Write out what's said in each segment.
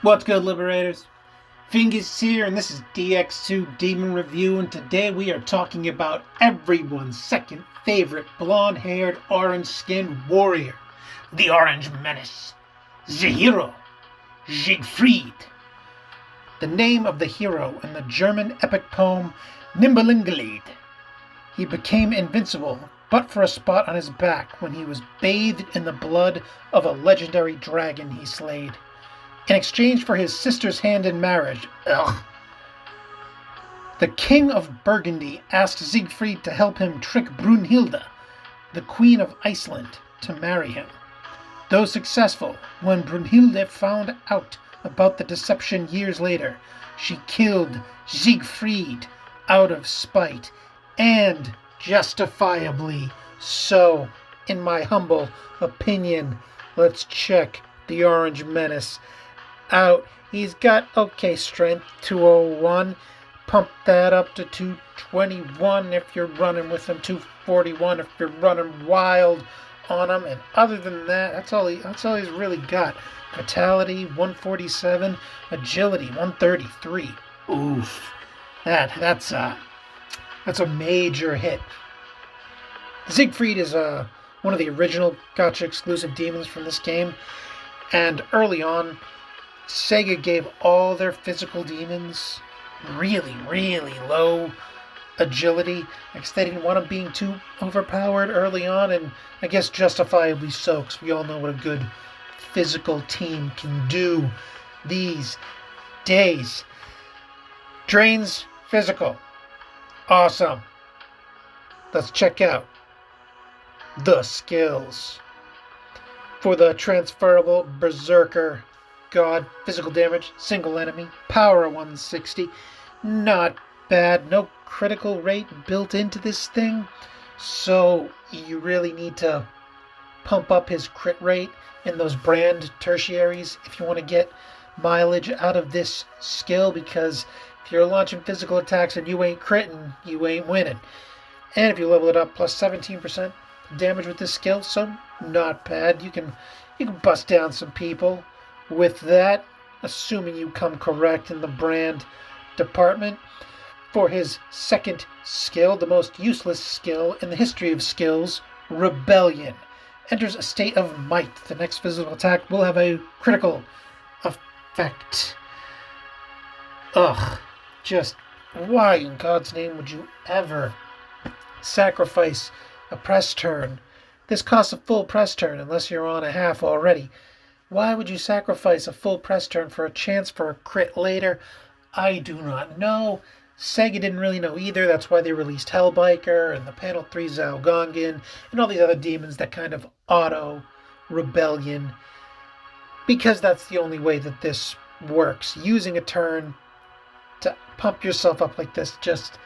What's good, Liberators? Fingers here, and this is Dx2 Demon Review, and today we are talking about everyone's second favorite blonde-haired, orange-skinned warrior, the Orange Menace, the hero, Siegfried. The name of the hero in the German epic poem Nibelungenlied. He became invincible but for a spot on his back when he was bathed in the blood of a legendary dragon he slayed. In exchange for his sister's hand in marriage, the King of Burgundy asked Siegfried to help him trick Brunhilde, the Queen of Iceland, to marry him. Though successful, when Brunhilde found out about the deception years later, she killed Siegfried out of spite, and justifiably so, in my humble opinion. Let's check the Orange Menace out. He's got okay strength, 201. Pump that up to 221 if you're running with him, 241 if you're running wild on him. And other than that, that's all he's really got. Vitality 147, agility 133. Oof. That's a major hit. Siegfried is one of the original Gacha exclusive demons from this game, and early on Sega gave all their physical demons really, really low agility, because they didn't want them being too overpowered early on, and I guess justifiably so, because we all know what a good physical team can do these days. Drain's physical. Awesome. Let's check out the skills. For the transferable Berserker God, physical damage, single enemy, power 160. Not bad. No critical rate built into this thing, so you really need to pump up his crit rate in those brand tertiaries if you want to get mileage out of this skill, because if you're launching physical attacks and you ain't critting, you ain't winning. And if you level it up, plus 17% damage with this skill, so not bad. You can bust down some people with that, assuming you come correct in the brand department. For his second skill, the most useless skill in the history of skills, Rebellion. Enters a state of might. The next physical attack will have a critical effect. Just why in God's name would you ever sacrifice a press turn? This costs a full press turn unless you're on a half already. Why would you sacrifice a full press turn for a chance for a crit later? I do not know. Sega didn't really know either. That's why they released Hellbiker and the Panel 3 Zalgongan and all these other demons that kind of auto rebellion, because that's the only way that this works. Using a turn to pump yourself up like this, just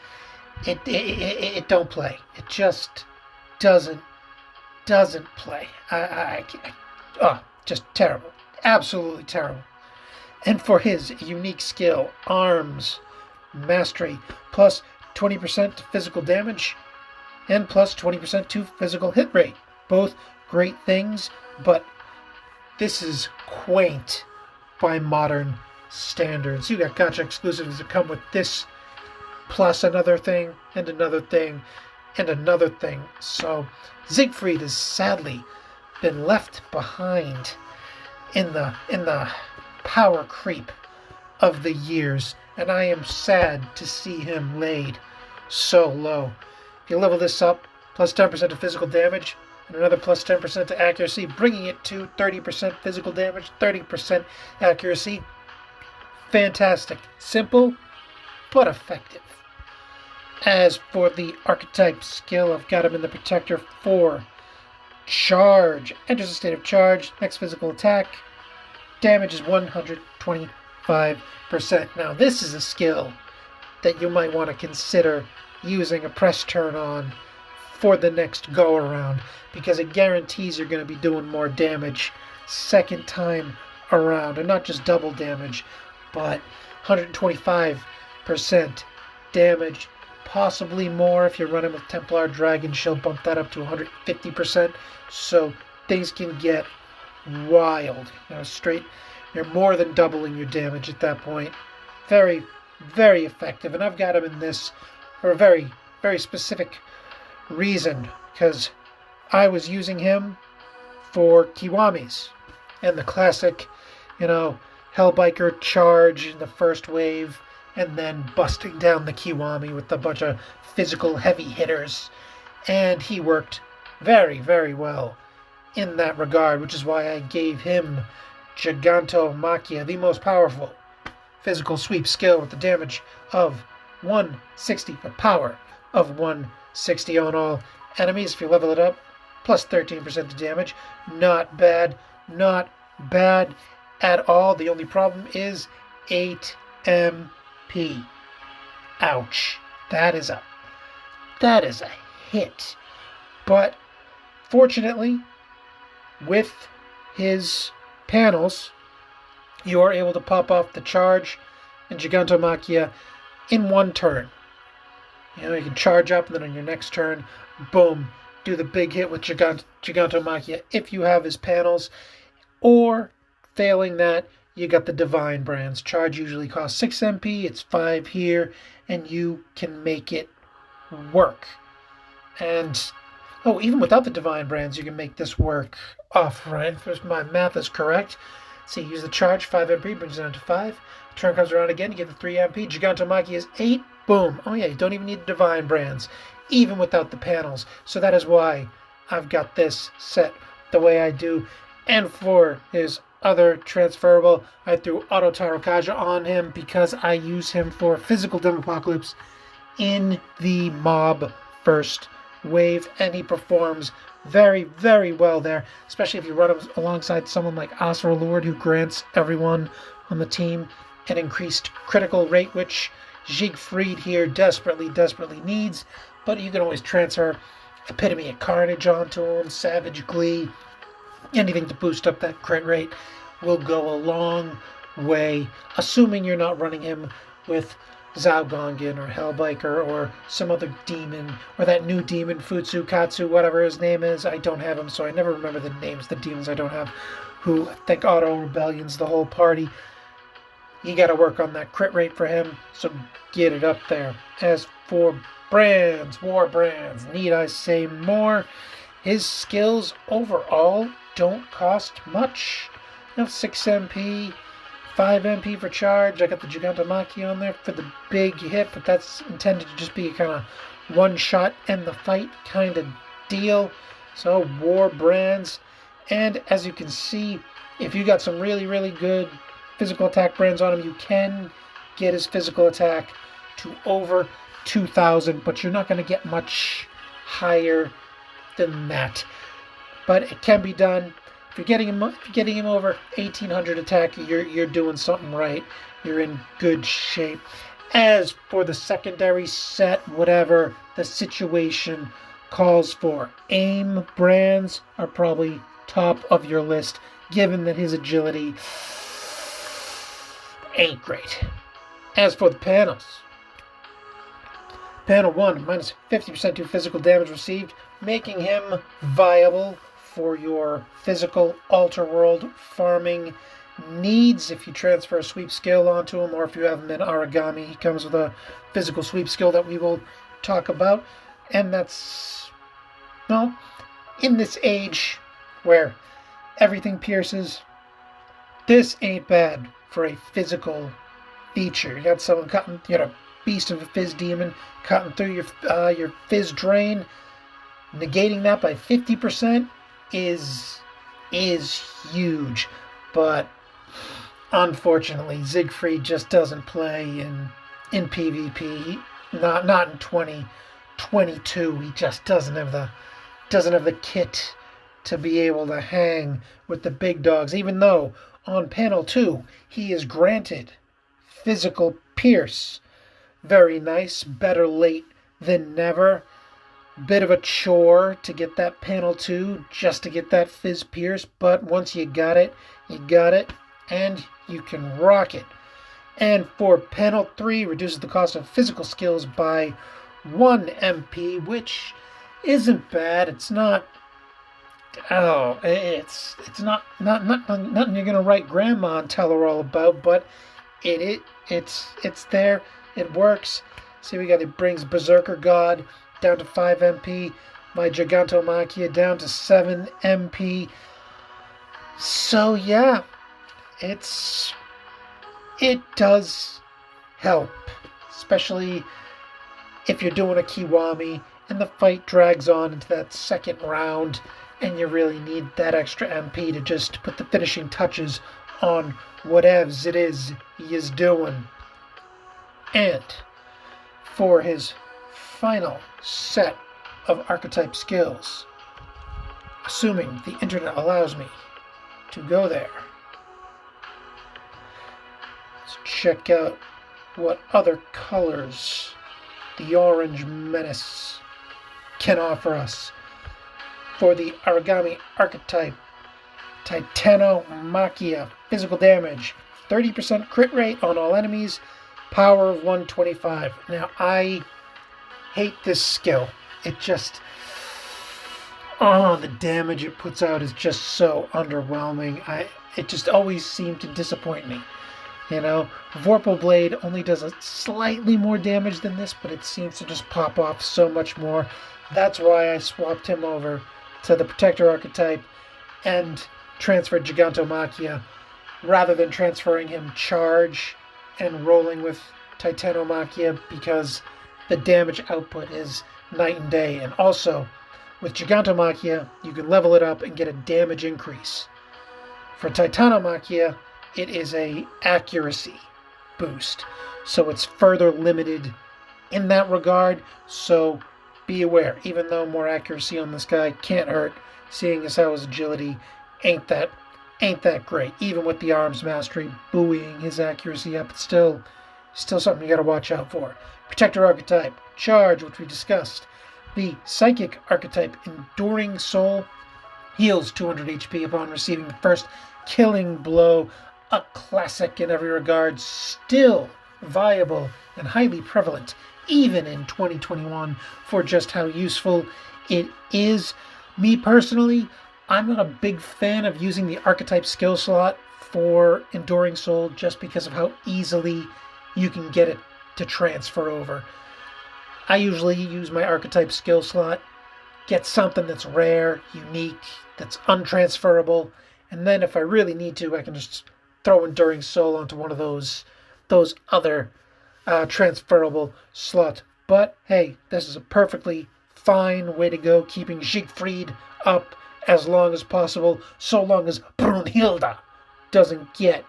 it don't play. It just doesn't play. I can't. Just terrible. Absolutely terrible. And for his unique skill, Arms Mastery, plus 20% to physical damage and plus 20% to physical hit rate. Both great things, but this is quaint by modern standards. You got Gacha exclusives that come with this, plus another thing, and another thing, and another thing. So Siegfried has sadly been left behind in the power creep of the years, and I am sad to see him laid so low. If you level this up, plus 10% to physical damage, and another plus 10% to accuracy, bringing it to 30% physical damage, 30% accuracy. Fantastic. Simple, but effective. As for the archetype skill, I've got him in the Protector 4. Charge. Enters a state of charge. Next physical attack. Damage is 125%. Now, this is a skill that you might want to consider using a press turn on for the next go around, because it guarantees you're going to be doing more damage second time around, and not just double damage, but 125% damage, possibly more if you're running with Templar Dragon. She'll bump that up to 150%, so things can get wild. Straight You're more than doubling your damage at that point. Very, very effective. And I've got him in this for a very, very specific reason, because I was using him for Kiwamis and the classic, Hellbiker charge in the first wave, and then busting down the Kiwami with a bunch of physical heavy hitters. And he worked very, very well in that regard, which is why I gave him Gigantomachia, the most powerful physical sweep skill with the damage of 160, a power of 160 on all enemies. If you level it up, plus 13% to damage. Not bad, not bad at all. The only problem is 8 MP. Ouch. That is a hit. But fortunately, with his panels, you are able to pop off the charge and Gigantomachia in one turn. You can charge up, and then on your next turn, boom, do the big hit with Gigantomachia if you have his panels. Or, failing that, you got the Divine Brands. Charge usually costs 6 MP, it's 5 here, and you can make it work. And, even without the Divine Brands, you can make this work off, right? If my math is correct. So you use the charge, 5 MP, brings it down to 5. Turn comes around again, you get the 3 MP. Gigantomachia is 8. Boom. Oh yeah, you don't even need the Divine Brands, even without the panels. So that is why I've got this set the way I do. And for his other transferable, I threw Auto Tarokaja on him because I use him for physical Demopocalypse in the mob first wave, and he performs very, very well there, especially if you run him alongside someone like Asura Lord, who grants everyone on the team an increased critical rate, which Siegfried here desperately, desperately needs. But you can always transfer Epitome of Carnage onto him, Savage Glee, anything to boost up that crit rate will go a long way, assuming you're not running him with Zhao Gongan or Hellbiker or some other demon, or that new demon, Futsu, Katsu, whatever his name is. I don't have him, so I never remember the names of the demons I don't have, who I think auto-rebellions the whole party. You got to work on that crit rate for him, so get it up there. As for Brands, War Brands, need I say more? His skills overall don't cost much. 6 MP, 5 MP for charge. I got the Gigantomachia on there for the big hit, but that's intended to just be a kind of one-shot end the fight kind of deal. So War Brands, and as you can see, if you got some really, really good physical attack brands on him, you can get his physical attack to over 2,000, but you're not going to get much higher than that. But it can be done. If you're getting him over 1,800 attack, you're doing something right. You're in good shape. As for the secondary set, whatever the situation calls for, aim brands are probably top of your list, given that his agility ain't great. As for the panels, panel 1, minus 50% to physical damage received, making him viable for your physical Alter World farming needs. If you transfer a sweep skill onto him, or if you have him in Origami, he comes with a physical sweep skill that we will talk about. And that's, well, in this age where everything pierces, this ain't bad for a physical feature. You got someone cutting, you got a beast of a Fizz Demon cutting through your Fizz Drain. Negating that by 50% is huge. But unfortunately, Siegfried just doesn't play in PvP. Not in 2022. He just doesn't have the kit to be able to hang with the big dogs, even though on panel 2 he is granted physical pierce. Very nice, better late than never. Bit of a chore to get that panel 2, just to get that Fizz Pierce, but once you got it, and you can rock it. And for panel 3, reduces the cost of physical skills by 1 MP, which isn't bad. It's not Oh, it's not nothing you're gonna write grandma and tell her all about, but it's there. It works. See, we got it brings Berserker God down to 5 MP, my Gigantomachia down to 7 MP. So yeah, it's it does help, especially if you're doing a Kiwami and the fight drags on into that second round and you really need that extra MP to just put the finishing touches on whatevs it is he is doing. And for his final set of archetype skills, assuming the internet allows me to go there, let's check out what other colors the Orange Menace can offer us. For the Origami archetype, Titanomachia, physical damage, 30% crit rate on all enemies, power of 125. Now, I hate this skill. It just, the damage it puts out is just so underwhelming. It just always seemed to disappoint me. You know, Vorpal Blade only does a slightly more damage than this, but it seems to just pop off so much more. That's why I swapped him over to the Protector archetype and transferred Gigantomachia, rather than transferring him Charge and rolling with Titanomachia, because the damage output is night and day. And also, with Gigantomachia, you can level it up and get a damage increase. For Titanomachia, it is a accuracy boost, so it's further limited in that regard. So be aware, even though more accuracy on this guy can't hurt, seeing as how his agility ain't that great. Even with the arms mastery buoying his accuracy up, it's still something you gotta watch out for. Protector archetype, Charge, which we discussed. The Psychic archetype, Enduring Soul, heals 200 HP upon receiving the first killing blow. A classic in every regard, still viable and highly prevalent, even in 2021, for just how useful it is. Me personally, I'm not a big fan of using the archetype skill slot for Enduring Soul, just because of how easily you can get it to transfer over. I usually use my archetype skill slot, get something that's rare, unique, that's untransferable, and then if I really need to, I can just throw Enduring Soul onto one of those other transferable slots. But hey, this is a perfectly fine way to go, keeping Siegfried up as long as possible, so long as Brunhilde doesn't get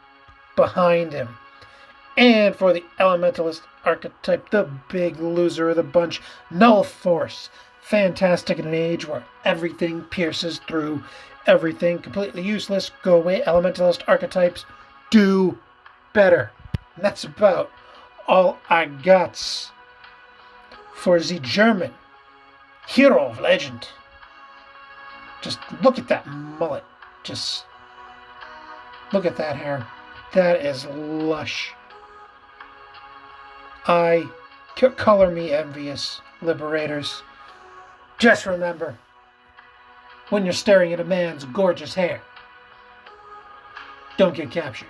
behind him. And for the Elementalist archetype, the big loser of the bunch, Null Force. Fantastic in an age where everything pierces through everything. Completely useless. Go away, Elementalist archetypes. Do better. And that's about all I got for the German hero of legend. Just look at that mullet. Just look at that hair. That is lush. Color me envious, liberators. Just remember, when you're staring at a man's gorgeous hair, don't get captured.